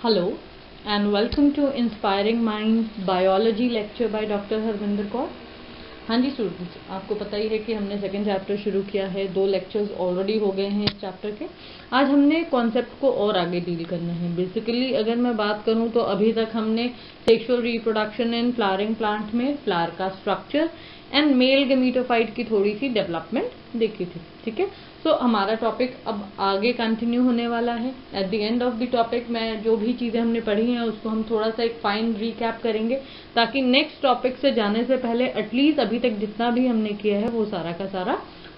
Hello and welcome to Inspiring Minds Biology lecture by Dr. Harvinder Kaur. हाँ जी students, आपको पता ही है कि हमने सेकेंड चैप्टर शुरू किया है। 2 लेक्चर्स ऑलरेडी हो गए हैं इस चैप्टर के। आज हमने कॉन्सेप्ट को और आगे डील करना है। बेसिकली अगर मैं बात करूं तो अभी तक हमने sexual reproduction in flowering plant में फ्लावर का स्ट्रक्चर एंड मेल गमीटोफाइट की थोड़ी सी डेवलपमेंट देखी थी। ठीक है, सो हमारा टॉपिक अब आगे कंटिन्यू होने वाला है। At the end of the topic में जो भी चीज़ें हमने पढ़ी हैं उसको हम थोड़ा सा एक फाइन रिकैप करेंगे, ताकि नेक्स्ट टॉपिक से जाने से पहले एटलीस्ट अभी तक जितना भी हमने किया है वो सारा का सारा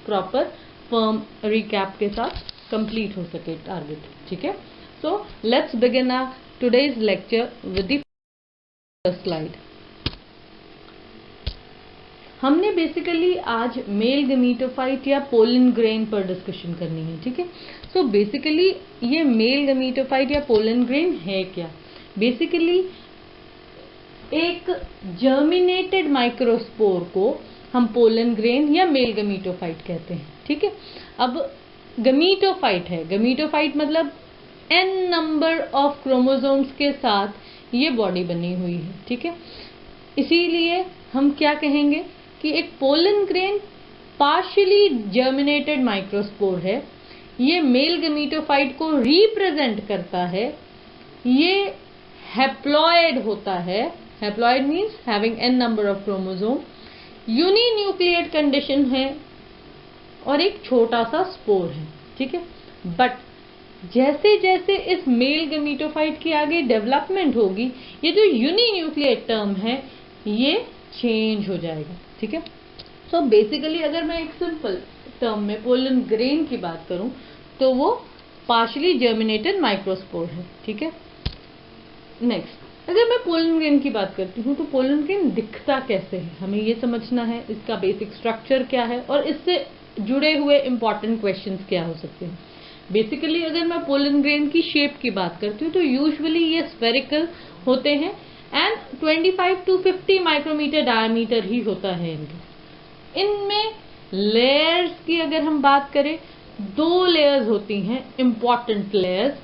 प्रॉपर फर्म रिकैप के साथ कंप्लीट हो सके टारगेट। ठीक है, so let's begin our today's lecture with the first slide. हमने बेसिकली आज मेल गमीटोफाइट या पोलन ग्रेन पर डिस्कशन करनी है। ठीक है, सो बेसिकली ये मेल गमीटोफाइट या पोलन ग्रेन है क्या? बेसिकली एक जर्मिनेटेड माइक्रोस्पोर को हम पोलन ग्रेन या मेल गमीटोफाइट कहते हैं। ठीक है, अब गमीटोफाइट है, गमीटोफाइट मतलब n नंबर ऑफ क्रोमोसोम्स के साथ ये बॉडी बनी हुई है। ठीक है, इसीलिए हम क्या कहेंगे कि एक pollen grain partially germinated microspore है। ये मेल गमीटोफाइट को रिप्रेजेंट करता है। ये हैप्लॉइड होता है। Haploid means having n number of chromosome, uninucleate condition है और एक छोटा सा स्पोर है। ठीक है, बट जैसे जैसे इस मेल गमीटोफाइट की आगे डेवलपमेंट होगी, ये जो यूनिन्यूक्लिएट टर्म है ये चेंज हो जाएगा। ठीक है, सो बेसिकली अगर मैं एक सिंपल टर्म में पोलन ग्रेन की बात करूं तो वो पार्शियली जर्मिनेटेड माइक्रोस्पोर है। ठीक है, नेक्स्ट अगर मैं पोलन ग्रेन की बात करती हूँ तो पोलन ग्रेन दिखता कैसे है, हमें ये समझना है। इसका बेसिक स्ट्रक्चर क्या है और इससे जुड़े हुए इंपॉर्टेंट क्वेश्चंस क्या हो सकते हैं। बेसिकली अगर मैं पोलन ग्रेन की शेप की बात करती हूँ तो यूजुअली ये स्फेरिकल होते हैं एंड 25 to 50 माइक्रोमीटर डायमीटर ही होता है इनके। इनमें लेयर्स की अगर हम बात करें, 2 लेयर्स होती हैं इंपॉर्टेंट लेयर्स।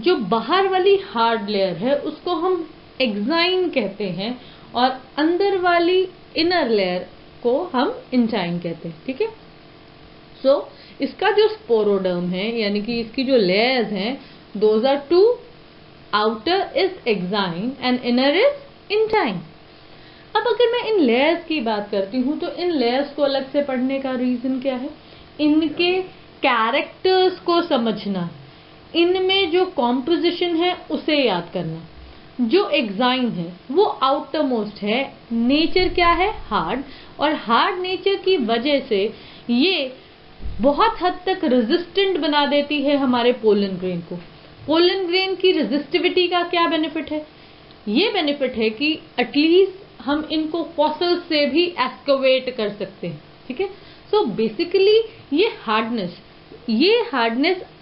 जो बाहर वाली हार्ड लेयर है उसको हम एक्साइन कहते हैं और अंदर वाली इनर लेयर को हम इंचाइन कहते हैं। ठीक है, सो इसका जो स्पोरोडर्म है यानी कि इसकी जो लेयर्स हैं, those are 2, outer is exine and inner is intine। अब अगर मैं इन लेयर्स की बात करती हूँ तो इन लेयर्स को अलग से पढ़ने का रीजन क्या है? इनके कैरेक्टर्स को समझना, इनमें जो कॉम्पोजिशन है उसे याद करना। जो एक्साइन है वो आउटर मोस्ट है, नेचर क्या है? हार्ड, और हार्ड नेचर की वजह से ये बहुत हद तक रेजिस्टेंट बना देती है हमारे पोलन ग्रेन को। पोलन ग्रेन की रेजिस्टिविटी का क्या बेनिफिट है? ये बेनिफिट है कि एटलीस्ट हम इनको फॉसिल से भी एक्सकवेट कर सकते हैं। ठीक है, सो बेसिकली ये हार्डनेस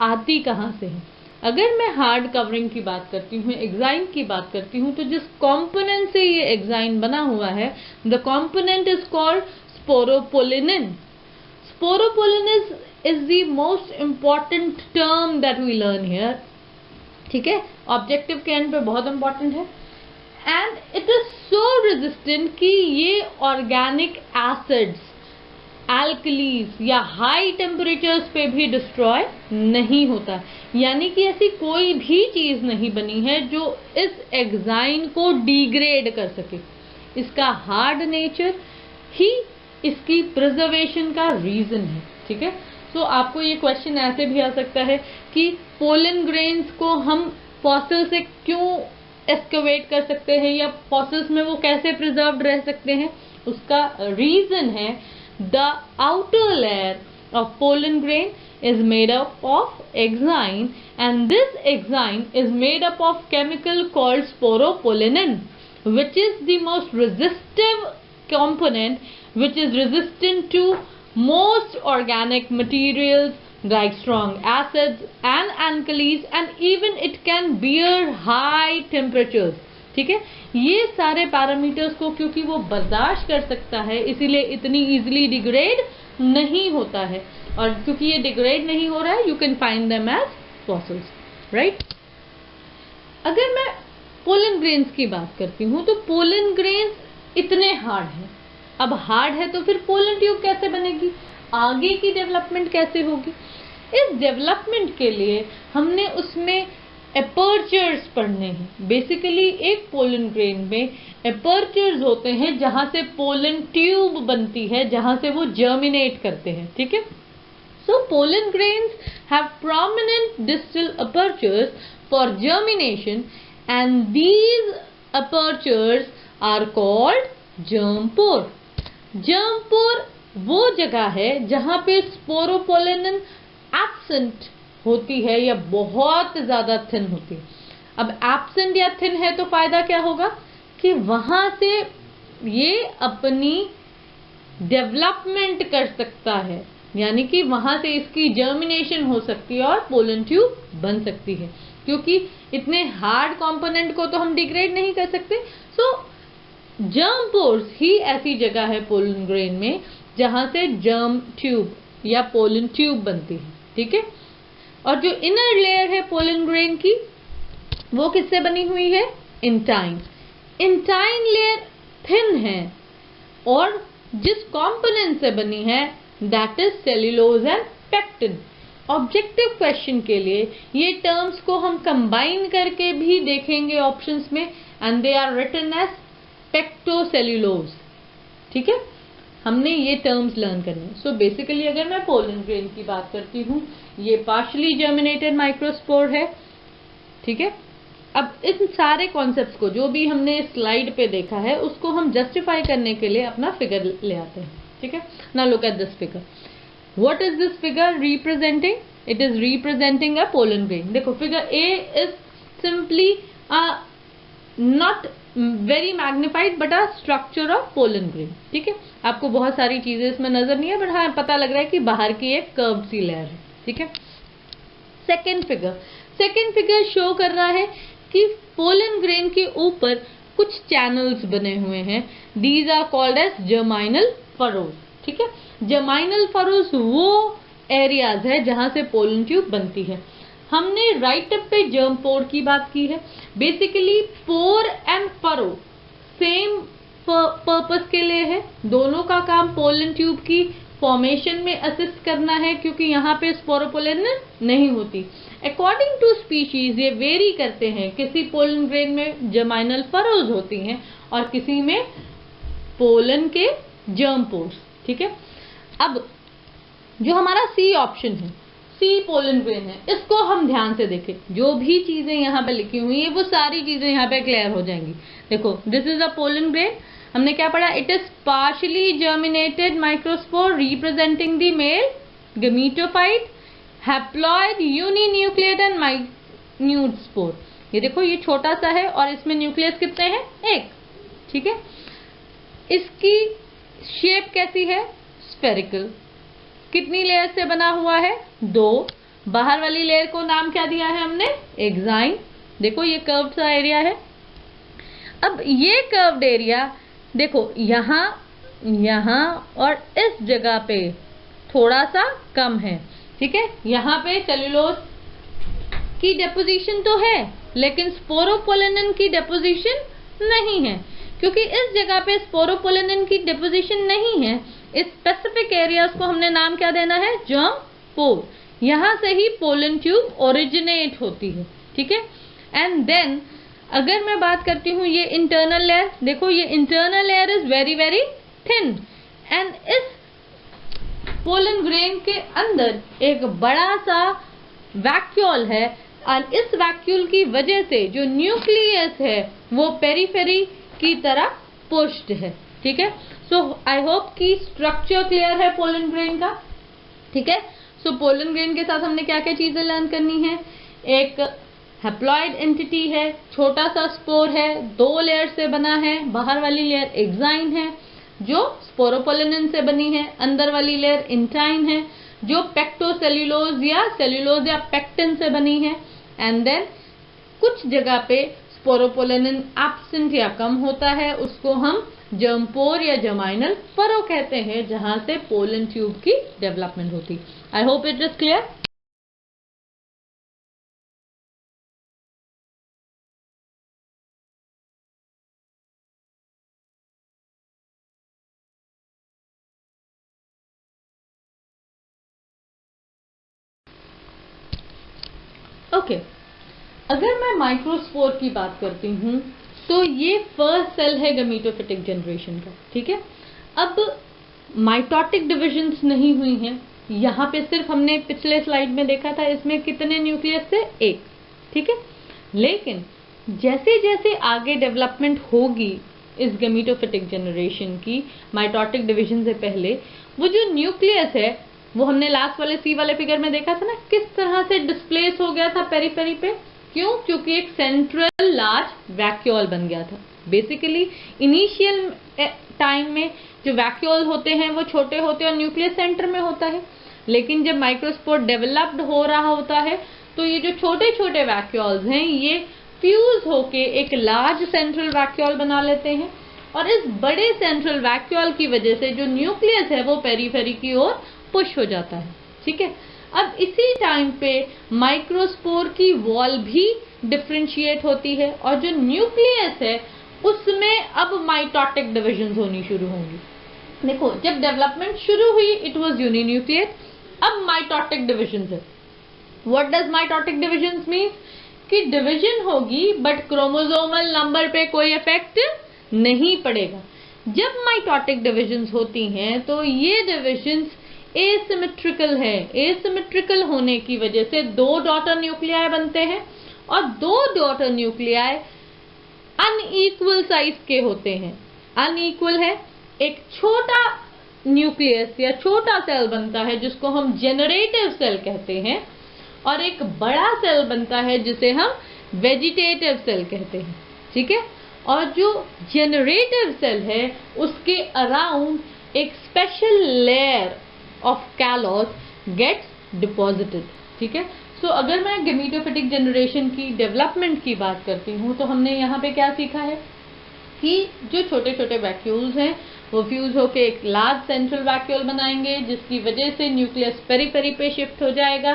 आती कहाँ से है? अगर मैं हार्ड कवरिंग की बात करती हूँ, एक्साइन की बात करती हूँ, तो जिस कंपोनेंट से ये एक्साइन बना हुआ है, the component is called sporopollenin. Sporopollenin is the most important term that we learn here. ठीक है, ऑब्जेक्टिव के एंड पे बहुत इंपॉर्टेंट है and it is so resistant कि ये ऑर्गेनिक एसिड्स, एल्कलीज या हाई टेम्परेचर्स पे भी डिस्ट्रॉय नहीं होता। यानी कि ऐसी कोई भी चीज नहीं बनी है जो इस एक्साइन को डिग्रेड कर सके। इसका हार्ड नेचर ही इसकी प्रिजर्वेशन का रीजन है। ठीक है, तो आपको ये क्वेश्चन ऐसे भी आ सकता है कि पोलन ग्रेन्स को हम फॉसिल से क्यों एक्सकवेट कर सकते हैं या फॉसिल्स में वो कैसे प्रिजर्व्ड रह सकते हैं? उसका रीजन है the outer layer of pollen grain is made up of exine and this exine is made up of chemical called sporopollenin, which is the most resistive component, which is resistant to most organic materials like strong acids and alkalis and even it can bear high temperatures। ठीक है, ये सारे parameters को क्योंकि वो बर्दाश्त कर सकता है इसीलिए इतनी इजीली डिग्रेड नहीं होता है, और क्योंकि ये डिग्रेड नहीं हो रहा है, you can find them as fossils, right. अगर मैं पोलन ग्रेन्स की बात करती हूँ तो पोलन ग्रेन्स इतने हार्ड हैं। अब हार्ड है तो फिर पोलन ट्यूब कैसे बनेगी, आगे की डेवलपमेंट कैसे होगी? इस डेवलपमेंट के लिए हमने उसमें एपर्चर्स पढ़ने हैं। बेसिकली एक पोलन ग्रेन में एपर्चर्स होते हैं जहां से पोलन ट्यूब बनती है, जहां से वो जर्मिनेट करते हैं, ठीक है। So pollen grains have prominent distal apertures for germination and these apertures are called germ pore. Germ pore वो जगह है जहां पे स्पोरोपोलेन एब्सेंट होती है या बहुत ज्यादा थिन होती है। अब एब्सेंट या थिन है तो फायदा क्या होगा कि वहां से ये अपनी डेवलपमेंट कर सकता है, यानी कि वहां से इसकी जर्मिनेशन हो सकती है और पोलन ट्यूब बन सकती है। क्योंकि इतने हार्ड कंपोनेंट को तो हम डिग्रेड नहीं कर सकते। सो जर्म पोर्स ही ऐसी जगह है पोलन ग्रेन में जहां से जर्म ट्यूब या पोलन ट्यूब बनती है, ठीक है। और जो इनर लेयर है पोलन ग्रेन की वो किससे बनी हुई है, इंटाइन। इंटाइन लेयर थिन है और जिस कंपोनेंट से बनी है that is cellulose and pectin. Objective question के लिए ये टर्म्स को हम कंबाइन करके भी देखेंगे ऑप्शंस में, and they are written as pectocellulose, ठीक है। हमने ये टर्म्स लर्न करने। सो बेसिकली अगर मैं पोलन ग्रेन की बात करती हूँ, ये पार्शली जर्मिनेटेड माइक्रोस्पोर है, ठीक है। अब इन सारे कॉन्सेप्ट्स को जो भी हमने स्लाइड पे देखा है उसको हम जस्टिफाई करने के लिए अपना फिगर ले आते हैं, ठीक है। Now look at this figure. What is this figure representing? It is representing a pollen grain. देखो figure A is simply not very magnified but a structure of pollen grain, ठीक है। आपको बहुत सारी चीजें इसमें नजर नहीं है बट हाँ पता लग रहा है कि बाहर की एक कर्व सी लेयर है, ठीक है। सेकेंड फिगर शो कर रहा है कि पोलन ग्रेन के ऊपर कुछ चैनल्स बने हुए हैं। These are called as germinal furrows, ठीक है। जर्माइनल फरोज वो एरियाज है जहां से पोलन ट्यूब बनती है। हमने राइट अप पे जर्म पोर की बात की है। Basically pore and furrow same purpose के लिए है, दोनों का काम पोलन ट्यूब की फॉर्मेशन में असिस्ट करना है क्योंकि यहाँ पे स्पोरोपोलेन नहीं होती। अकॉर्डिंग टू स्पीशीज ये वेरी करते हैं, किसी पोलन ग्रेन में जर्माइनल फरोज होती हैं और किसी में पोलन के जर्म पोर्स, ठीक है। अब जो हमारा सी ऑप्शन है, सी पोलन ग्रेन है, इसको हम ध्यान से देखें। जो भी चीजें यहाँ पे लिखी हुई है वो सारी चीजें यहाँ पे क्लियर हो जाएंगी। देखो this is a pollen grain, हमने क्या पढ़ा, it is partially germinated microspore representing the male gametophyte, haploid uninucleate and minute spore. ये देखो ये छोटा सा है और इसमें न्यूक्लियस कितने हैं, एक, ठीक है। इसकी शेप कैसी है, स्फेरिकल। कितनी लेयर से बना हुआ है, 2। बाहर वाली लेयर को नाम क्या दिया है हमने, एक्साइन। देखो ये कर्व्ड सा एरिया है। अब ये कर्व्ड एरिया देखो यहाँ और इस जगह पे थोड़ा सा कम है, ठीक है। यहाँ पे सेल्यूलोज की डेपोजिशन तो है लेकिन स्पोरोपोलेनिन की डेपोजिशन नहीं है। क्योंकि इस जगह पे स्पोरोपोलेनिन की डिपोजिशन नहीं है, इस स्पेसिफिक एरियाज को हमने नाम क्या देना है, जर्म पोर। यहां से ही पोलन ट्यूब ओरिजिनेट होती है, ठीक है। एंड देन अगर मैं बात करती हूँ ये इंटरनल लेयर, देखो ये internal layer is very very thin and इस पोलन ग्रेन के अंदर एक बड़ा सा वैक्यूल है और इस वैक्यूल की वजह से जो न्यूक्लियस है वो पेरीफेरी की तरह पुश्ड है, ठीक है। सो आई होप कि स्ट्रक्चर क्लियर है पोलन ग्रेन का, ठीक है। सो पोलन ग्रेन के साथ हमने क्या क्या चीजें लर्न करनी है, एक हैप्लॉइड एंटिटी है, छोटा सा स्पोर है, 2 लेयर से बना है, बाहर वाली लेयर एक्साइन है जो स्पोरोपोलेनिन से बनी है, अंदर वाली लेयर इंटाइन है जो पेक्टोसेल्यूलोज या पेक्टिन से बनी है। एंड देन कुछ जगह पे स्पोरोपोलेनिन एब्सेंट या कम होता है, उसको हम जर्म पोर या जर्माइनल फरो कहते हैं जहां से पोलन ट्यूब की डेवलपमेंट होती। I hope it is clear. Okay, अगर मैं माइक्रोस्पोर की बात करती हूँ तो ये फर्स्ट सेल है गमीटोफिटिक जनरेशन का, ठीक है। अब माइटोटिक डिविजन्स नहीं हुई हैं, यहाँ पे सिर्फ हमने पिछले स्लाइड में देखा था इसमें कितने न्यूक्लियस थे, एक, ठीक है। लेकिन जैसे जैसे आगे डेवलपमेंट होगी इस गमीटोफिटिक जनरेशन की माइटोटिक डिवीजन से पहले, वो जो न्यूक्लियस है वो हमने लास्ट वाले सी वाले फिगर में देखा था ना, किस तरह से डिस्प्लेस हो गया था पेरीफेरी पे। क्यों? क्योंकि एक सेंट्रल लार्ज वैक्यूल बन गया था। बेसिकली इनिशियल टाइम में जो वैक्यूल होते हैं वो छोटे होते हैं और न्यूक्लियस सेंटर में होता है, लेकिन जब माइक्रोस्पोर डेवलप्ड हो रहा होता है तो ये जो छोटे छोटे वैक्यूल्स हैं ये फ्यूज होके एक लार्ज सेंट्रल वैक्यूल बना लेते हैं, और इस बड़े सेंट्रल वैक्यूल की वजह से जो न्यूक्लियस है वो पेरीफेरी की ओर पुश हो जाता है, ठीक है। अब इसी टाइम पे माइक्रोस्पोर की वॉल भी डिफरेंशिएट होती है और जो न्यूक्लियस है उसमें अब माइटोटिक डिविजन्स होनी शुरू होंगी। देखो, जब डेवलपमेंट शुरू हुई इट वाज यूनिन्यूक्लिएट, अब माइटोटिक डिविजन्स है। What does mitotic divisions mean? कि डिवीजन होगी बट क्रोमोसोमल नंबर पे कोई इफेक्ट नहीं पड़ेगा। जब माइटोटिक डिविजन्स होती हैं तो ये डिविजन्स एसिमेट्रिकल है। एसिमेट्रिकल होने की वजह से दो डॉटर न्यूक्लियाई बनते हैं और दो डॉटर न्यूक्लियाई अनइक्वल साइज के होते हैं। अनइक्वल है, एक छोटा न्यूक्लियस या छोटा सेल बनता है जिसको हम जेनरेटिव सेल कहते हैं, और एक बड़ा सेल बनता है जिसे हम वेजिटेटिव सेल कहते हैं, ठीक है। और जो जेनरेटिव सेल है उसके अराउंड एक special layer of callose gets deposited, ठीक है। सो अगर मैं गमीटोफिटिक जनरेशन की डेवलपमेंट की बात करती हूँ तो हमने यहाँ पे क्या सीखा है कि जो छोटे छोटे वैक्यूल्स हैं वो फ्यूज होके एक लार्ज सेंट्रल वैक्यूल बनाएंगे जिसकी वजह से न्यूक्लियस पेरीफेरी पे शिफ्ट हो जाएगा।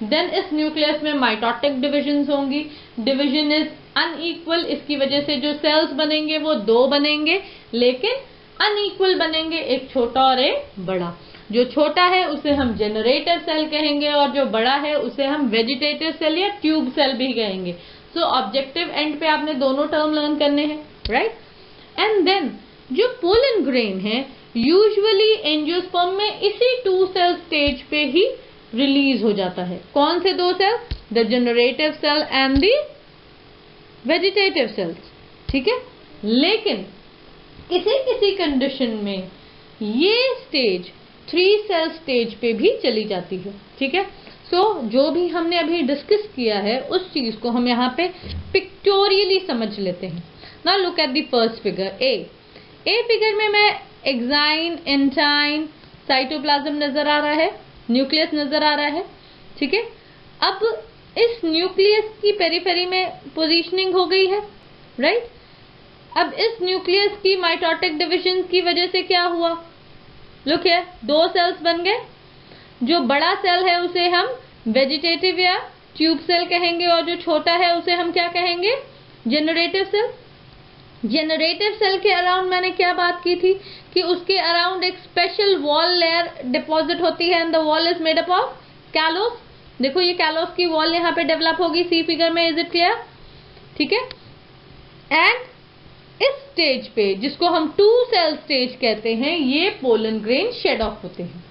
देन इस न्यूक्लियस में माइटोटिक डिविजन्स होंगी। डिवीजन इज अनइक्वल, इसकी वजह से जो सेल्स बनेंगे वो दो बनेंगे लेकिन अनइक्वल बनेंगे, एक छोटा और एक बड़ा। जो छोटा है उसे हम जेनरेटिव सेल कहेंगे और जो बड़ा है उसे हम वेजिटेटिव सेल या ट्यूब सेल भी कहेंगे। सो ऑब्जेक्टिव एंड पे आपने दोनों टर्म लर्न करने हैं, राइट। एंड देन जो पोलन ग्रेन है यूजुअली एंजियोस्पर्म में इसी 2 सेल स्टेज पे ही रिलीज हो जाता है। कौन से 2 cell? The generative cell and the vegetative cells, ठीक है। लेकिन किसी किसी कंडीशन में ये स्टेज 3 सेल स्टेज पे भी चली जाती है, ठीक है। सो जो भी हमने अभी डिस्कस किया है उस चीज को हम यहाँ पे पिक्टोरियली समझ लेते हैं। Now look at the first figure a figure में मैं एक्साइन, एंटाइन, साइटोप्लाज्म नजर आ रहा है, न्यूक्लियस नजर आ रहा है, ठीक है। अब इस न्यूक्लियस की पेरीफेरी में पोजीशनिंग हो गई है, राइट। अब इस न्यूक्लियस की माइटोटिक डिविजन की वजह से क्या हुआ? लुक है, 2 सेल्स बन गए। जो बड़ा सेल है उसे हम वेजिटेटिव या ट्यूब सेल कहेंगे और जो छोटा है उसे हम क्या कहेंगे? Generative cell. जेनरेटिव सेल के अराउंड मैंने क्या बात की थी कि उसके अराउंड एक स्पेशल वॉल लेयर डिपॉजिट होती है and the wall is made up of callose. देखो ये कैलोस की वॉल यहाँ पे डेवलप होगी सी फिगर में, इज इट क्लियर? ठीक है। एंड इस स्टेज पे जिसको हम 2 सेल स्टेज कहते हैं ये पोलन ग्रेन शेड ऑफ होते हैं।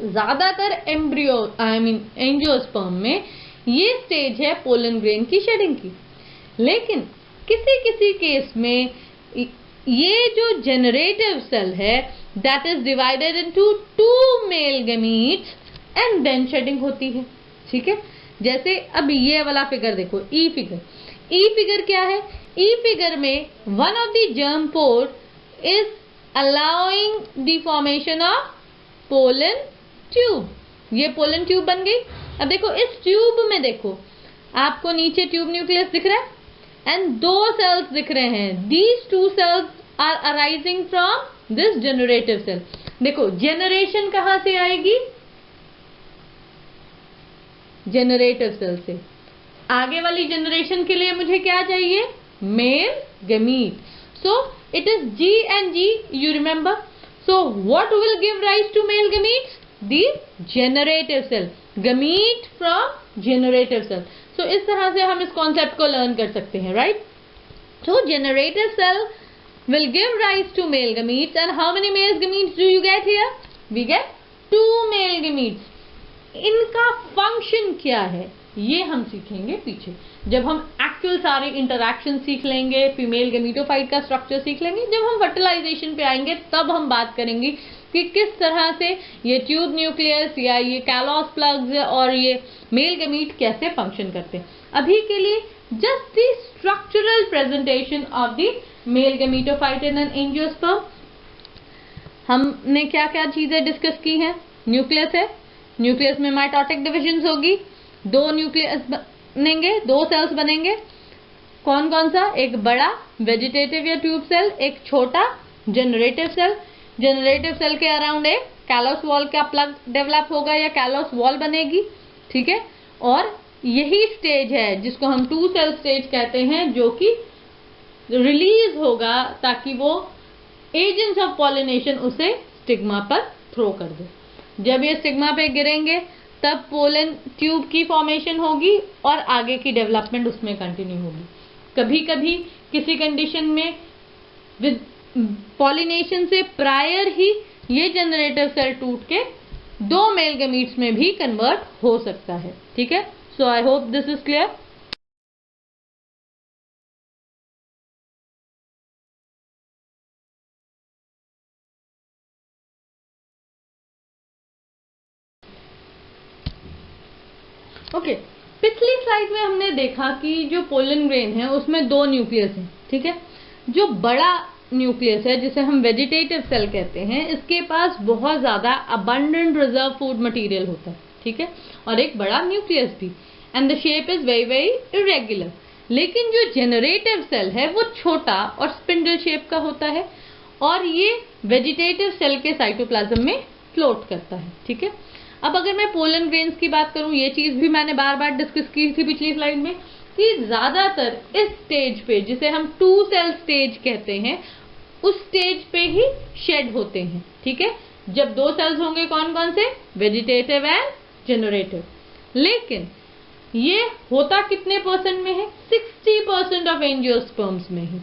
ज्यादातर एम्ब्रियो एंजियोस्पर्म में ये स्टेज है पोलन ग्रेन की शेडिंग की, लेकिन किसी किसी केस में ये जो जेनरेटिव सेल है that is divided into 2 male gametes and then shedding होती है, ठीक है। जैसे अब ये वाला फिगर देखो, ई फिगर। ई फिगर क्या है? ई फिगर में one of the germ pour is allowing the formation of pollen tube. ये पोलन ट्यूब बन गई। अब देखो इस ट्यूब में देखो आपको नीचे ट्यूब न्यूक्लियस दिख रहा है एंड 2 सेल्स दिख रहे हैं। These 2 cells are arising from this generative cell. देखो जेनरेशन कहां से आएगी? जेनरेटिव सेल से। आगे वाली जनरेशन के लिए मुझे क्या चाहिए? Male gamete. So it is G and G, you remember? So what will give rise to male gametes? The generative cell. Gamete from generative cell. So इस तरह से हम इस कॉन्सेप्ट को लर्न कर सकते हैं, right. So generative cell will give rise to male gametes, and how many male gametes do you get here? We get 2 male gametes. इनका फंक्शन क्या है ये हम सीखेंगे पीछे, जब हम एक्चुअल सारे इंटरैक्शन सीख लेंगे, फीमेल गमीटोफाइट का स्ट्रक्चर सीख लेंगे। जब हम फर्टिलाइजेशन पे आएंगे तब हम बात करेंगे कि किस तरह से ये ट्यूब न्यूक्लियस या ये कैलॉस प्लग्स और ये मेल गमीट कैसे फंक्शन करते हैं। अभी के लिए just the structural presentation of the male gametophyte in an angiosperm। हमने क्या क्या चीजें डिस्कस की हैं। न्यूक्लियस है, न्यूक्लियस में माइटोटिक डिविजन होगी, 2 न्यूक्लियस बनेंगे, 2 सेल्स बनेंगे। कौन कौन सा? एक बड़ा वेजिटेटिव या ट्यूब सेल, एक छोटा जनरेटिव सेल। जनरेटिव सेल के अराउंड एक कैलस वॉल का प्लग डेवलप होगा या कैलस वॉल बनेगी, ठीक है। और यही स्टेज है जिसको हम 2 सेल स्टेज कहते हैं, जो कि रिलीज होगा ताकि वो एजेंट्स ऑफ पॉलिनेशन उसे स्टिग्मा पर थ्रो कर दे। जब ये स्टिग्मा पे गिरेंगे तब पोलन ट्यूब की फॉर्मेशन होगी और आगे की डेवलपमेंट उसमें कंटिन्यू होगी। कभी कभी किसी कंडीशन में विद पॉलिनेशन से प्रायर ही ये जनरेटिव सेल टूट के 2 मेल गमीट्स में भी कन्वर्ट हो सकता है, ठीक है। So I hope this is clear. Okay, पिछली स्लाइड में हमने देखा कि जो पोलन ग्रेन है उसमें 2 न्यूक्लियस हैं, ठीक है। जो बड़ा न्यूक्लियस है जिसे हम वेजिटेटिव सेल कहते हैं, इसके पास बहुत ज्यादा अबंडेंट रिजर्व फूड मटेरियल होता है, ठीक है, और एक बड़ा न्यूक्लियस भी, and the shape is very very irregular. लेकिन जो जनरेटिव सेल है वो छोटा और स्पिंडल शेप का होता है और ये वेजिटेटिव सेल के साइटोप्लाज्म में फ्लोट करता है, ठीक है। अब अगर मैं पोलन ग्रेन्स की बात करूं, ये चीज भी मैंने बार बार डिस्कस की थी पिछली स्लाइड में, कि ज्यादातर इस स्टेज पे जिसे हम 2 सेल स्टेज कहते हैं, उस स्टेज पे ही शेड होते हैं, ठीक है। जब 2 सेल्स होंगे, कौन कौन से? Vegetative and generative. लेकिन ये होता कितने परसेंट में है? 60% ऑफ एंजियोस्पर्म्स में ही।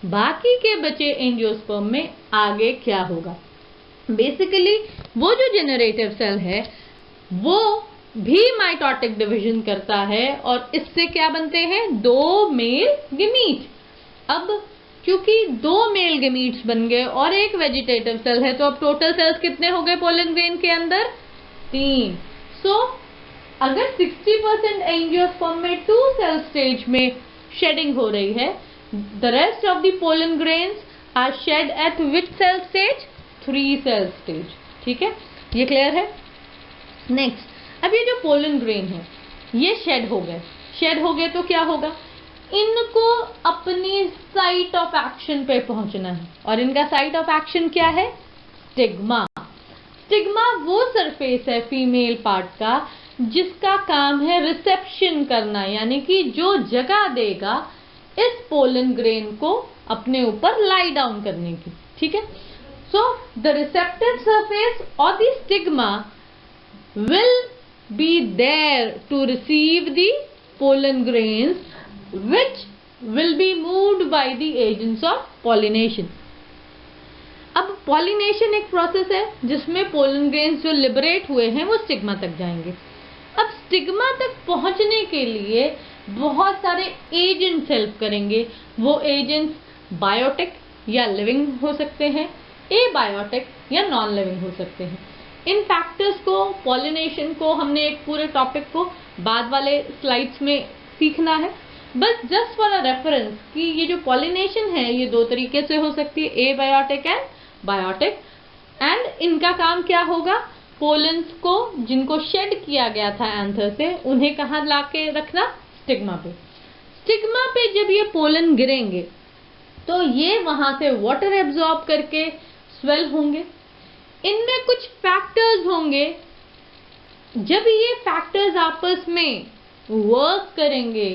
बाकी के बचे एंजियोस्पर्म में आगे क्या होगा? बेसिकली वो जो जनरेटिव सेल है वो भी माइटोटिक डिवीजन करता है और इससे क्या बनते हैं? 2 मेल गमीट। अब क्योंकि 2 मेल गमीट्स बन गए और एक वेजिटेटिव सेल है, तो अब टोटल सेल्स कितने हो गए पोलन ग्रेन के अंदर? 3। सो अगर 60% एंजियोस्पर्म में 2 सेल स्टेज में शेडिंग हो रही है, the rest of the pollen grains are shed at which cell stage? 3 cell stage, ठीक है। ये क्लियर है? नेक्स्ट, अब ये जो पोलन ग्रेन है ये शेड हो गए तो क्या होगा? इनको अपनी साइट ऑफ एक्शन पे पहुंचना है और इनका साइट ऑफ एक्शन क्या है? स्टिग्मा। स्टिग्मा वो सरफेस है फीमेल पार्ट का जिसका काम है रिसेप्शन करना, यानी कि जो जगह देगा इस पोलन ग्रेन को अपने ऊपर लाई डाउन करने की, ठीक है। सो द रिसेप्टिव सरफेस और the stigma will be there to receive the pollen grains which will be moved by the agents of pollination। अब pollination एक प्रोसेस है जिसमें पोलन ग्रेन्स जो लिबरेट हुए हैं वो स्टिग्मा तक जाएंगे। अब स्टिग्मा तक पहुंचने के लिए बहुत सारे एजेंट्स हेल्प करेंगे। वो एजेंट्स बायोटिक या लिविंग हो सकते हैं, एबायोटिक या नॉन लिविंग हो सकते हैं। इन फैक्टर्स को, पॉलिनेशन को, हमने एक पूरे टॉपिक को बाद वाले स्लाइड्स में सीखना है। बस जस्ट फॉर अ रेफरेंस कि ये जो पॉलिनेशन है ये 2 तरीके से हो सकती है, एबायोटिक एंड बायोटिक। एंड इनका काम क्या होगा? पोलन्स को जिनको शेड किया गया था एंथर से, उन्हें कहाँ लाके रखना? स्टिग्मा पे। स्टिग्मा पे जब ये पोलन गिरेंगे तो ये वहां से वाटर एब्जॉर्ब करके स्वेल होंगे। इनमें कुछ फैक्टर्स होंगे, जब ये फैक्टर्स आपस में वर्क करेंगे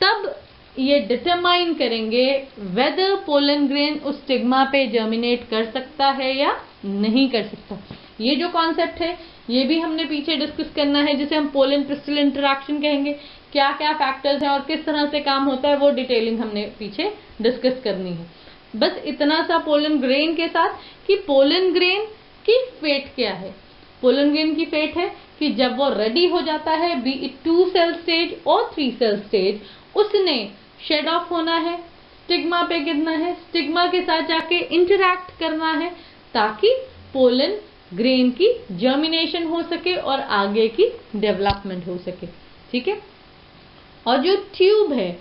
तब ये डिटरमाइन करेंगे वेदर पोलन ग्रेन उस स्टिग्मा पे जर्मिनेट कर सकता है या नहीं कर सकता। ये जो कॉन्सेप्ट है ये भी हमने पीछे डिस्कस करना है, जिसे हम पोलन क्रिस्टल इंटरेक्शन कहेंगे। क्या क्या फैक्टर्स हैं और किस तरह से काम होता है वो डिटेलिंग हमने पीछे डिस्कस करनी है। बस इतना सा पोलन ग्रेन के साथ कि पोलन ग्रेन की फेट क्या है। पोलन ग्रेन की फेट है कि जब वो रेडी हो जाता है, बी इट 2 सेल स्टेज और 3 सेल स्टेज, उसने शेड ऑफ होना है, स्टिग्मा पे गिरना है, स्टिग्मा के साथ जाके इंटरैक्ट करना है ताकि पोलन ग्रेन की जर्मिनेशन हो सके और आगे की डेवलपमेंट हो सके। ठीक है। और जो ट्यूब है,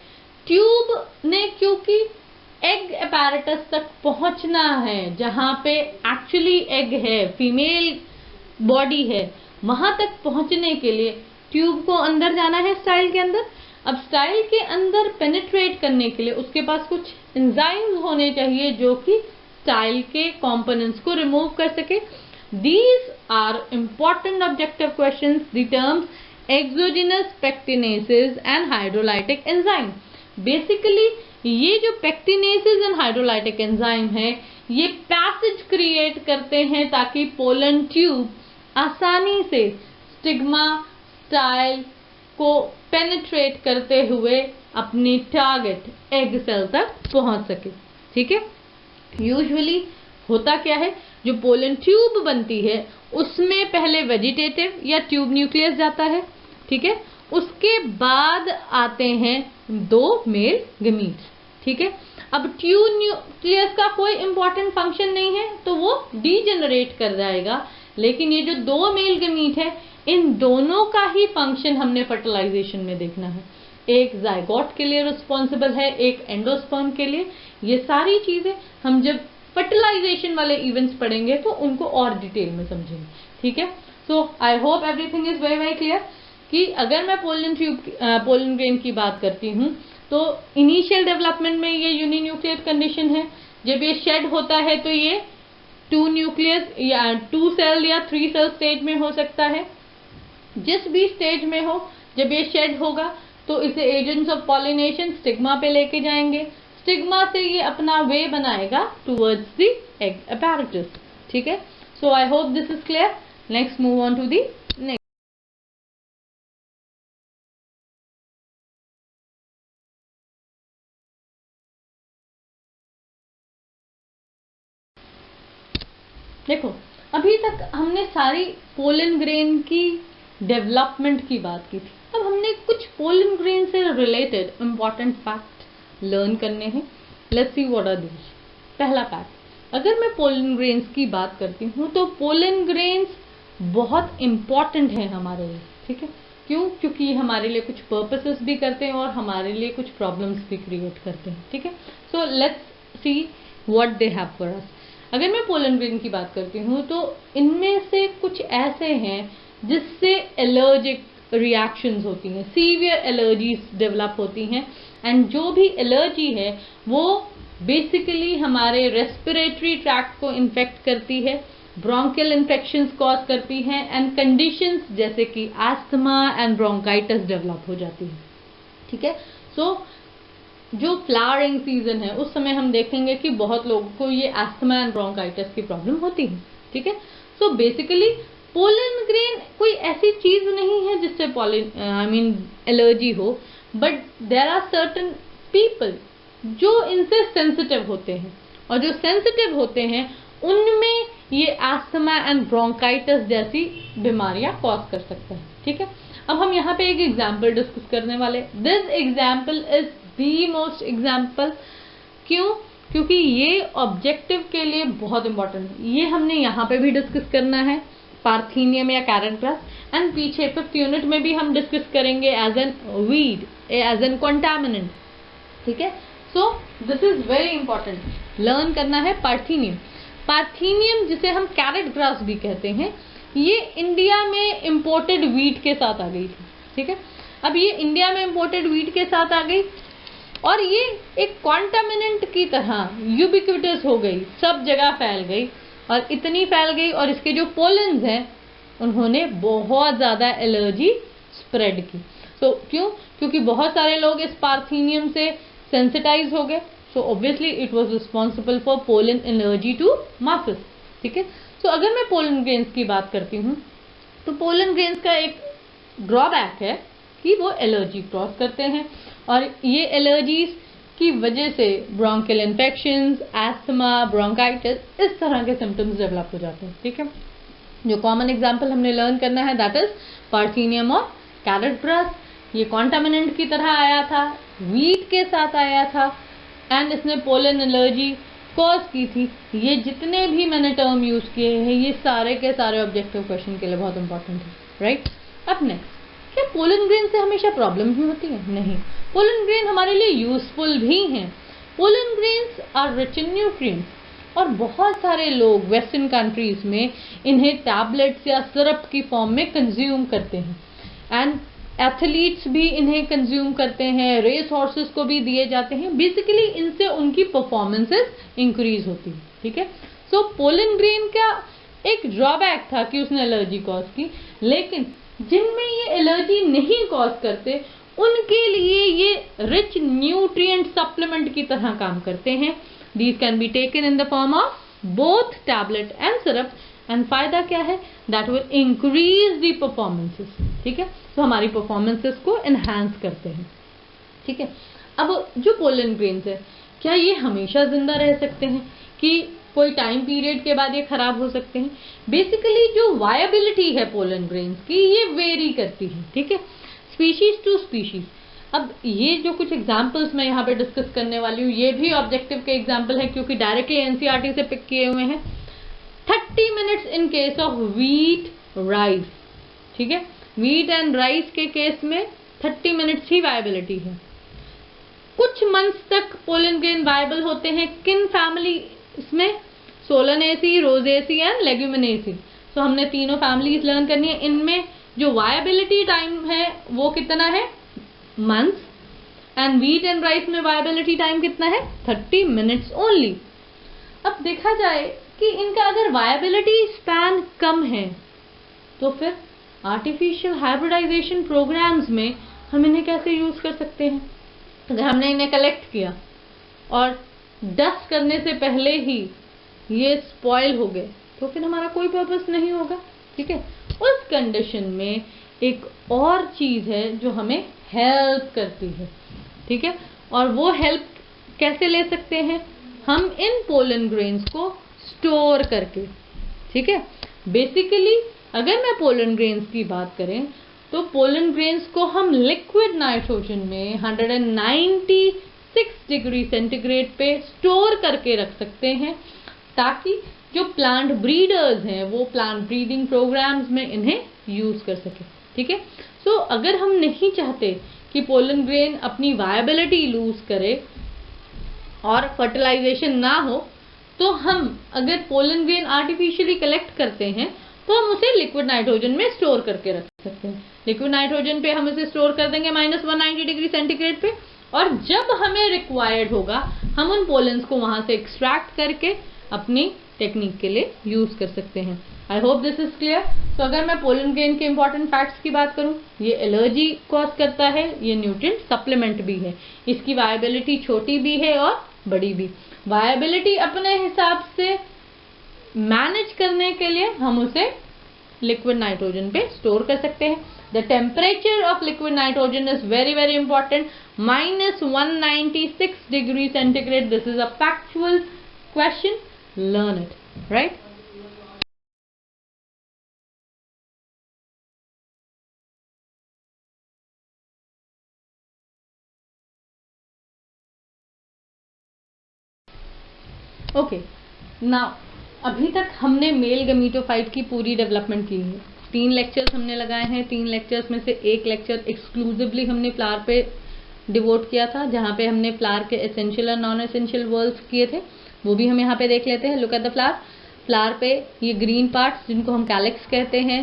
ट्यूब ने क्योंकि एग अपैरेटस तक पहुंचना है, जहां पे एक्चुअली एग है, फीमेल बॉडी है, वहां तक पहुंचने के लिए ट्यूब को अंदर जाना है स्टाइल के अंदर। अब स्टाइल के अंदर पेनिट्रेट करने के लिए उसके पास कुछ एंजाइम्स होने चाहिए जो कि स्टाइल के कंपोनेंट्स को रिमूव कर सके। These are important objective questions. The terms exogenous pectinases and hydrolytic enzyme. Basically ये जो pectinases and hydrolytic enzyme है, ये पैसेज क्रिएट करते हैं ताकि पोलन ट्यूब आसानी से स्टिग्मा स्टाइल को पेनिट्रेट करते हुए अपनी टारगेट एग सेल तक पहुंच सके। ठीक है। यूजुअली होता क्या है, जो पोलन ट्यूब बनती है उसमें पहले वेजिटेटिव या ट्यूब न्यूक्लियस जाता है। ठीक है। उसके बाद आते हैं 2 मेल गमीट्स। ठीक है। अब ट्यूब न्यूक्लियस का कोई इंपॉर्टेंट फंक्शन नहीं है तो वो डीजेनरेट कर जाएगा, लेकिन ये जो 2 मेल गमीट है इन दोनों का ही फंक्शन हमने फर्टिलाइजेशन में देखना है। एक जाइगोट के लिए रिस्पॉन्सिबल है, एक एंडोस्पर्म के लिए। ये सारी चीजें हम जब फर्टिलाइजेशन वाले इवेंट्स पढ़ेंगे तो उनको और डिटेल में समझेंगे। ठीक है। So I hope everything is very very clear कि अगर मैं पोलन ग्रेन की बात करती हूँ तो इनिशियल डेवलपमेंट में ये यूनिन्यूक्लियर कंडीशन है। जब ये शेड होता है तो ये 2 न्यूक्लियस या 2 सेल या 3 सेल स्टेज में हो सकता है। जिस भी स्टेज में हो, जब ये शेड होगा तो इसे एजेंट्स ऑफ पॉलिनेशन स्टिग्मा पे लेके जाएंगे। स्टिग्मा से ये अपना वे बनाएगा टुवर्ड्स द एग अपैरेटस। ठीक है। So I hope this is clear. Next move on to the next. देखो, अभी तक हमने सारी पोलन ग्रेन की डेवलपमेंट की बात की थी। अब हमने कुछ पोलन ग्रेन से रिलेटेड इंपॉर्टेंट फैक्ट लर्न करने हैं। Let's see what are these. पहला फैक्ट, अगर मैं पोलन ग्रेन्स की बात करती हूँ तो पोलन ग्रेन्स बहुत इंपॉर्टेंट है हमारे लिए। ठीक है। क्यों? क्योंकि ये हमारे लिए कुछ पर्पसेस भी करते हैं और हमारे लिए कुछ प्रॉब्लम्स भी क्रिएट करते हैं। ठीक है। So let's see what they have for us. अगर मैं पोलन ग्रेन की बात करती हूँ तो इनमें से कुछ ऐसे हैं जिससे एलर्जिक रिएक्शंस होती हैं, सीवियर एलर्जीज डेवलप होती हैं। एंड जो भी एलर्जी है वो बेसिकली हमारे रेस्पिरेटरी ट्रैक्ट को इन्फेक्ट करती है, ब्रोंकियल इन्फेक्शंस कॉज करती हैं एंड कंडीशंस जैसे कि अस्थमा एंड ब्रोंकाइटिस डेवलप हो जाती है। ठीक है। सो जो फ्लावरिंग सीजन है उस समय हम देखेंगे कि बहुत लोगों को ये अस्थमा एंड ब्रोंकाइटिस की प्रॉब्लम होती है। ठीक है। सो बेसिकली पोलन ग्रेन कोई ऐसी चीज नहीं है जिससे एलर्जी हो, but there are certain people जो इनसे सेंसिटिव होते हैं, और जो सेंसिटिव होते हैं उनमें ये अस्थमा एंड ब्रोंकाइटिस जैसी बीमारियां कॉज कर सकता है। ठीक है। अब हम यहाँ पे एक एग्जाम्पल डिस्कस करने वाले। This example is the most example. क्यों? क्योंकि ये ऑब्जेक्टिव के लिए बहुत इंपॉर्टेंट है। ये हमने यहाँ पे भी डिस्कस करना है, पार्थेनियम या कैरेट ग्रास, एंड पीछे 5th यूनिट में भी हम डिस्कस करेंगे as an weed, as an contaminant. ठीक है। So this is very important, learn करना है पार्थेनियम। पार्थेनियम जिसे हम कैरेट ग्रास भी कहते हैं, ये इंडिया में इंपोर्टेड वीट के साथ आ गई थी। ठीक है। अब ये इंडिया में इंपोर्टेड वीट के साथ आ गई और ये एक कॉन्टामिनेंट की तरह यूबिक्विटस हो गई, सब जगह फैल गई, और इतनी फैल गई और इसके जो पोलन्स हैं उन्होंने बहुत ज़्यादा एलर्जी स्प्रेड की। तो क्यों? क्योंकि बहुत सारे लोग इस पार्थेनियम से सेंसिटाइज हो गए। So obviously it was responsible for pollen allergy to masses. ठीक है। सो अगर मैं पोलन ग्रेन्स की बात करती हूँ तो पोलन ग्रेन्स का एक ड्रॉबैक है कि वो एलर्जी क्रॉस करते हैं और ये एलर्जीज की वजह से ब्रोंकियल इन्फेक्शंस, एस्थमा, ब्रोंकाइटिस इस तरह के सिम्टम्स डेवलप हो जाते हैं। ठीक है, जो कॉमन एग्जाम्पल हमने लर्न करना है दैट इज पार्थेनियम और कैरेट ग्रास। ये कॉन्टामिनेंट की तरह आया था, वीट के साथ आया था एंड इसने पोलन एलर्जी कॉज की थी। ये जितने भी मैंने टर्म यूज किए हैं ये सारे के सारे ऑब्जेक्टिव क्वेश्चन के लिए बहुत इंपॉर्टेंट है, राइट। अब नेक्स्ट, क्या पोलन ग्रेन से हमेशा प्रॉब्लम ही होती है? नहीं, पोलन ग्रेन हमारे लिए यूजफुल भी हैं। Pollen grains are rich in nutrients और बहुत सारे लोग वेस्टर्न कंट्रीज में इन्हें टैबलेट्स या सिरप की फॉर्म में कंज्यूम करते हैं एंड एथलीट्स भी इन्हें कंज्यूम करते हैं, रेस हॉर्सेस को भी दिए जाते हैं। बेसिकली इनसे उनकी परफॉर्मेंसेस इंक्रीज होती है। ठीक है, सो पोलन ग्रेन का एक ड्रॉबैक था कि उसने एलर्जी कॉज की, लेकिन जिनमें ये एलर्जी नहीं कॉज करते उनके लिए ये रिच न्यूट्रिएंट सप्लीमेंट की तरह काम करते हैं। These can be taken in the form of both tablet and syrup and फायदा क्या है? That will increase the performances. ठीक है, तो हमारी परफॉर्मेंसेस को एनहांस करते हैं। ठीक है, अब जो पोलन ग्रेन्स है क्या ये हमेशा जिंदा रह सकते हैं कि कोई टाइम पीरियड के बाद ये खराब हो सकते हैं? बेसिकली जो वायबिलिटी है पोलन ग्रेन्स की ये वेरी करती है। ठीक है, स्पीशीज टू स्पीशीज। अब ये जो कुछ एग्जाम्पल्स मैं यहाँ पे डिस्कस करने वाली हूँ ये भी ऑब्जेक्टिव के एग्जाम्पल है क्योंकि डायरेक्टली एनसीईआरटी से पिक किए हुए हैं। 30 minutes in case of wheat rice. ठीक है, व्हीट एंड राइस के केस में 30 मिनट्स ही वायबिलिटी है। कुछ मंथ्स तक पोलन ग्रेन वायबल होते हैं किन फैमिली इसमें? Solanaceae, Rosaceae and Leguminosae. So हमने तीनों फैमिलीज लर्न करनी है। इनमें जो वायबिलिटी टाइम है वो कितना है? Months. And wheat and rice में वायबिलिटी टाइम कितना है? 30 मिनट्स ओनली। अब देखा जाए कि इनका अगर वायबिलिटी स्पैन कम है तो फिर आर्टिफिशियल हाइब्रिडाइजेशन प्रोग्राम्स में हम इन्हें कैसे यूज कर सकते हैं? अगर हमने इन्हें कलेक्ट किया और डस्ट करने से पहले ही ये स्पॉइल हो गए तो फिर हमारा कोई पर्पस नहीं होगा। ठीक है, उस कंडीशन में एक और चीज है जो हमें हेल्प करती है। ठीक है, और वो हेल्प कैसे ले सकते हैं? हम इन पोलन ग्रेन्स को स्टोर करके। ठीक है, बेसिकली अगर मैं पोलन ग्रेन्स की बात करें तो पोलन ग्रेन्स को हम लिक्विड नाइट्रोजन में 196 डिग्री सेंटीग्रेड पे स्टोर करके रख सकते हैं ताकि जो प्लांट ब्रीडर्स हैं वो प्लांट ब्रीडिंग प्रोग्राम्स में इन्हें यूज कर सके। ठीक है, सो अगर हम नहीं चाहते कि पोलन ग्रेन अपनी वायबिलिटी लूज करे और फर्टिलाइजेशन ना हो तो हम अगर पोलन ग्रेन आर्टिफिशियली कलेक्ट करते हैं तो हम उसे लिक्विड नाइट्रोजन में स्टोर करके रख सकते हैं। लिक्विड नाइट्रोजन पे हम इसे स्टोर कर देंगे -190 डिग्री सेंटीग्रेड पे और जब हमें रिक्वायर्ड होगा हम उन पोलन्स को वहां से एक्सट्रैक्ट करके अपनी टेक्निक के लिए यूज कर सकते हैं। आई होप दिस इज क्लियर। तो अगर मैं पोलन ग्रेन के इंपॉर्टेंट फैक्ट्स की बात करूं, ये एलर्जी कॉज करता है, ये न्यूट्रिएंट सप्लीमेंट भी है, इसकी वायबिलिटी छोटी भी है और बड़ी भी। वायबिलिटी अपने हिसाब से मैनेज करने के लिए हम उसे लिक्विड नाइट्रोजन पे स्टोर कर सकते हैं। The temperature of liquid nitrogen is very very important, -196 degree centigrade. This is a factual question, learn it, right? Okay, now अभी तक हमने मेल गमीटोफाइट की पूरी डेवलपमेंट की है। 3 लेक्चर्स हमने लगाए हैं। 3 लेक्चर्स में से एक लेक्चर एक्सक्लूसिवली हमने फ्लावर पे डिवोट किया था जहाँ पे हमने फ्लावर के एसेंशियल और नॉन एसेंशियल वर्ड्स किए थे, वो भी हम यहाँ पे देख लेते हैं। Look at the flower. Flower पे ये ग्रीन पार्ट्स जिनको हम कैलिक्स कहते हैं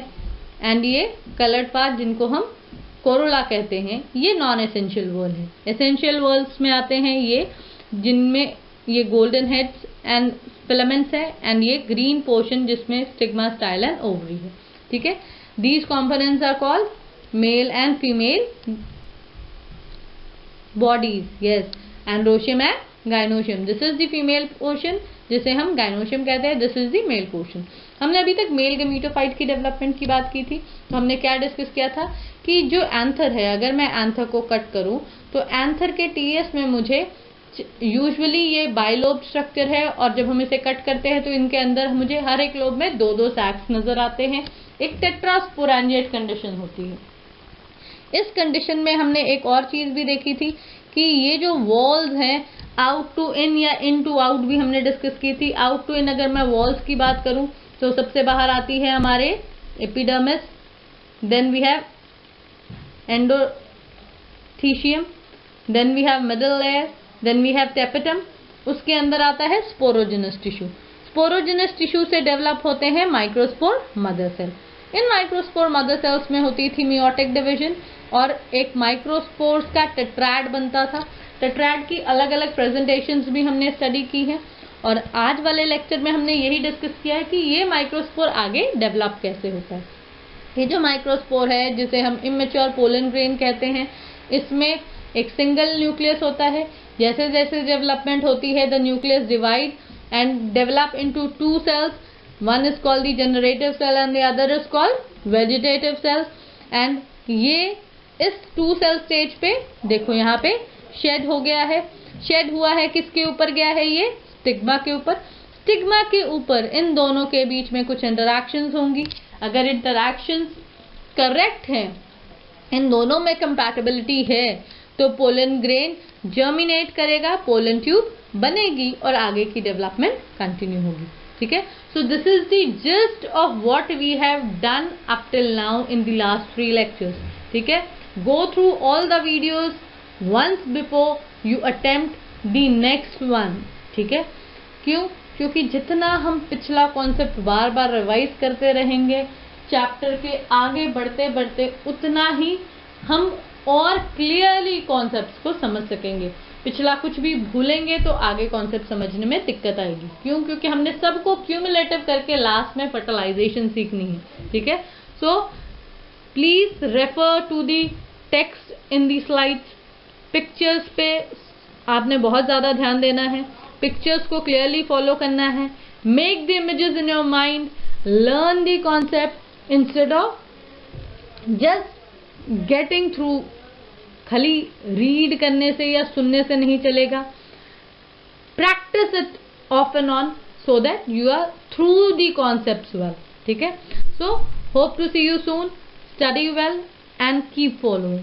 एंड ये कलर्ड पार्ट जिनको हम कोरोला कहते हैं, ये नॉन एसेंशियल वर्ड है। एसेंशियल वर्ड्स में आते हैं ये जिनमें ये गोल्डन हेड्स एंड फिलामेंट्स है एंड ये ग्रीन पोर्शन जिसमें स्टिग्मा, स्टाइल एंड ओवरी है। ठीक है, these components are called male and female bodies, yes, androecium and gynoecium. This is the female portion जिसे हम गाइनोशियम कहते हैं, this is the male portion. हमने अभी तक मेल गमीटोफाइट की डेवलपमेंट की बात की थी। तो हमने क्या डिस्कस किया था कि जो एंथर है, अगर मैं एंथर को कट करूं तो एंथर के टीएस में मुझे यूजुअली ये बाइलोब स्ट्रक्चर है, और जब हम इसे कट करते हैं तो इनके अंदर मुझे हर एक लोब में 2-2 सैक्स नजर आते हैं। एक टेट्रास्पोरेंजिएट कंडीशन होती है। इस कंडीशन में हमने एक और चीज भी देखी थी कि ये जो वॉल्स हैं, आउट टू इन या इन टू आउट भी हमने डिस्कस की थी। आउट टू इन अगर मैं वॉल्स की बात करूं तो सबसे बाहर आती है हमारे epidermis, then we have endothecium, then we have middle layer, then we have tapetum. उसके अंदर आता है स्पोरोजिनस टिश्यू। स्पोरोजिनस टिश्यू से डेवलप होते हैं माइक्रोस्पोर मदर सेल। इन माइक्रोस्पोर मदर सेल्स में होती थी मियोटिक डिवीजन, और एक माइक्रोस्पोर्स का टेट्राड बनता था। टेट्राड की अलग अलग प्रेजेंटेशंस भी हमने स्टडी की है, और आज वाले लेक्चर में हमने यही डिस्कस किया है कि ये माइक्रोस्पोर आगे डेवलप कैसे होता है। ये जो माइक्रोस्पोर है, जिसे हम इमेच्योर पोलन ग्रेन कहते हैं, इसमें एक सिंगल न्यूक्लियस होता है। जैसे जैसे डेवलपमेंट होती है, the nucleus divide and develop into 2 cells. One is called the generative cell and the other is called vegetative cells. And ये इस 2 सेल स्टेज पे देखो यहाँ पे शेड हो गया है। शेड हुआ है, किसके ऊपर गया है? ये स्टिग्मा के ऊपर। स्टिग्मा के ऊपर इन दोनों के बीच में कुछ इंटरैक्शंस होंगी। अगर इंटरैक्शंस करेक्ट हैं, इन दोनों में कंपैटिबिलिटी है, तो पोलन ग्रेन जर्मिनेट करेगा, पोलन ट्यूब बनेगी और आगे की डेवलपमेंट कंटिन्यू होगी। ठीक है, so this is the gist of what we have done up till now in the last 3 lectures. ठीक है, go through all the videos once before you attempt the next one. ठीक है, क्यों? क्योंकि जितना हम पिछला कॉन्सेप्ट बार बार रिवाइज करते रहेंगे, चैप्टर के आगे बढ़ते बढ़ते, उतना ही हम और क्लियरली कॉन्सेप्ट्स को समझ सकेंगे। पिछला कुछ भी भूलेंगे तो आगे कॉन्सेप्ट समझने में दिक्कत आएगी। क्यों? क्योंकि हमने सबको क्यूमुलेटिव करके लास्ट में फर्टिलाइजेशन सीखनी है। ठीक है, so please refer to the text in the slides. Pictures पे आपने बहुत ज़्यादा ध्यान देना है, पिक्चर्स को क्लियरली फॉलो करना है। Make the images in your mind, learn the concept instead of just getting through. खाली रीड करने से या सुनने से नहीं चलेगा। Practise it off and on so that you are through the concepts well. ठीक है, so hope to see you soon. Study well and keep following.